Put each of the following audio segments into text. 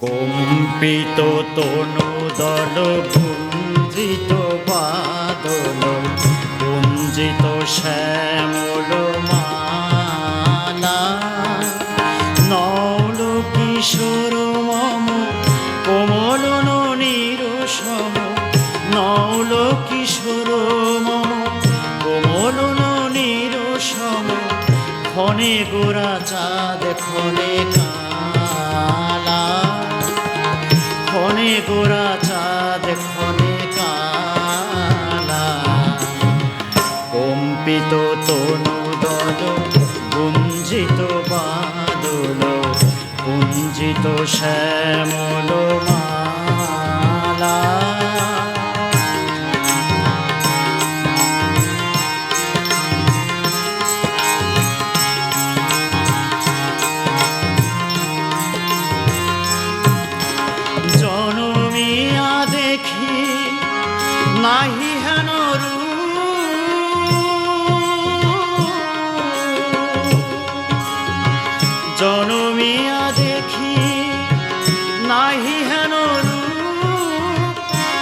কম্পিত তনুদল গুঞ্জিত বাদল গুঞ্জিত শ্যামল মালা নল কিশোর মম কোমল নিরসম নল কিশোর মম কোমল নিরসম ক্ষণে গোরা চাঁদ ক্ষণে কালা ক্ষণে গোরা চাঁদ ক্ষণে কালা কম্পিত তনুদল গুঞ্জিত বাদল গুঞ্জিত শ্যামল মালা জনমিয়া দেখি নাহি হেন জনমিয়া দেখি নাহি হেন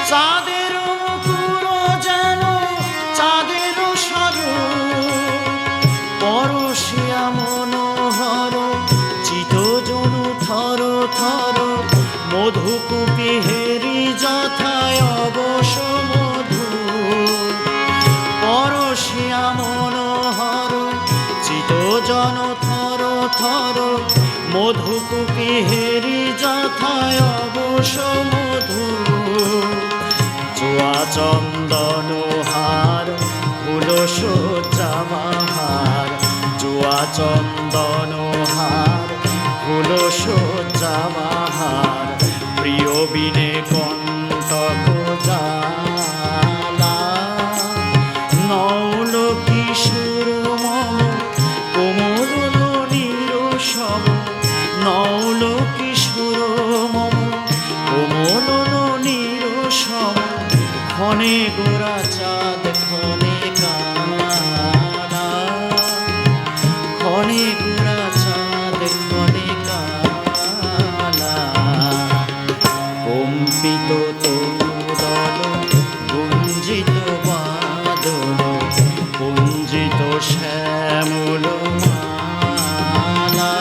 চাঁদের মুকুর যেন চাঁদের স্বরূপ পরশিয়া মনোহর চিত জনু থর থর মধুকূপী হেরি যথায় অবশ মধু পরশিয়া মনোহর চিত জন থর থর মধুকূপী হেরি যথায় অবশ মধু জোয়া চন্দন হার ফুল সজ্জা বাহার জোয়া চন্দন হার ফুল সজ্জা বাহার প্রিয় বিনে কণ্টক জালা নৌল কিশোর মম কোমল নিরসম নৌল কিশোর মম কোমল নিরসম ক্ষণে গোরা চাঁদ ক্ষণে কালা ক্ষণে গোরা চাঁদ ক্ষণে কালা কম্পিত তনুদল গুঞ্জিত বাদল গুঞ্জিত শ্যামল মালা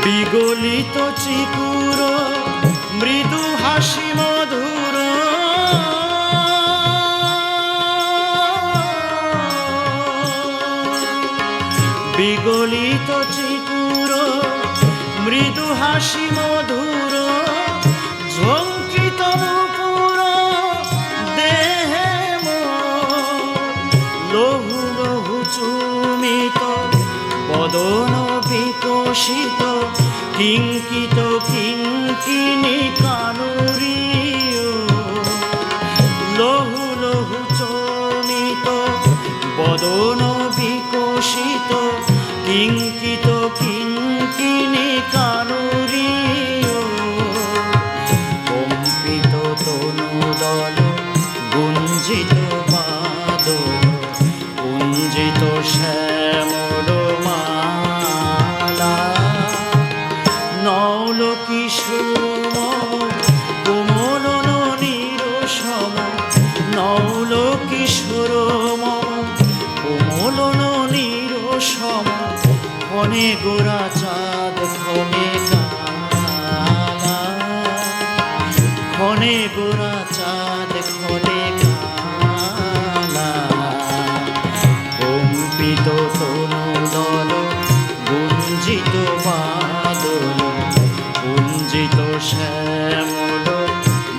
বিগলিত চিকুর মৃদু হাসি মধুর বিগলিত চিকুর মৃদু হাসি মধুর ঝঙ্কৃত নূপুর দেহে লহু লহু চুমিত বদন বিকশিত কিঙ্কিত কিঙ্কিনী কানুরীয় লহু লহু চমিত বদন বিকশিত কিঙ্কিত কিঙ্কিনী কানুরীয় কম্পিত তনুদল গুঞ্জিত বাদল গুঞ্জিত শ্যামল মালা নৌল কিশোর কোমল নিরসম নৌল কিশোর কোমল নিরসম ক্ষণে গোরা চাঁদ ক্ষণে কালা ক্ষণে গোরা চাঁদ ক্ষণে কালা কম্পিত তনুদল গুঞ্জিত বাদল গুঞ্জিত শ্যামল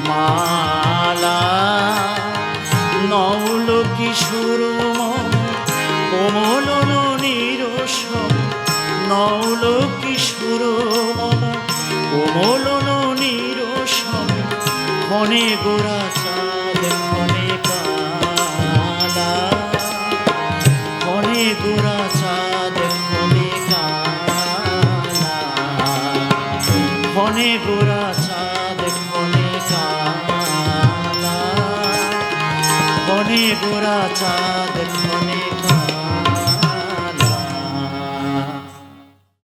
মালা নৌল কিশোর মম কোমল নিরসম নৌল কিশোর মম কোমল নিরসম ক্ষণে গোরা চাঁদ ক্ষণে কালা ক্ষণে গোরা চাঁদ ক্ষণে কালা ক্ষণে গোরা চাঁদ ক্ষণে কালা। গোরা চাঁদ ক্ষণে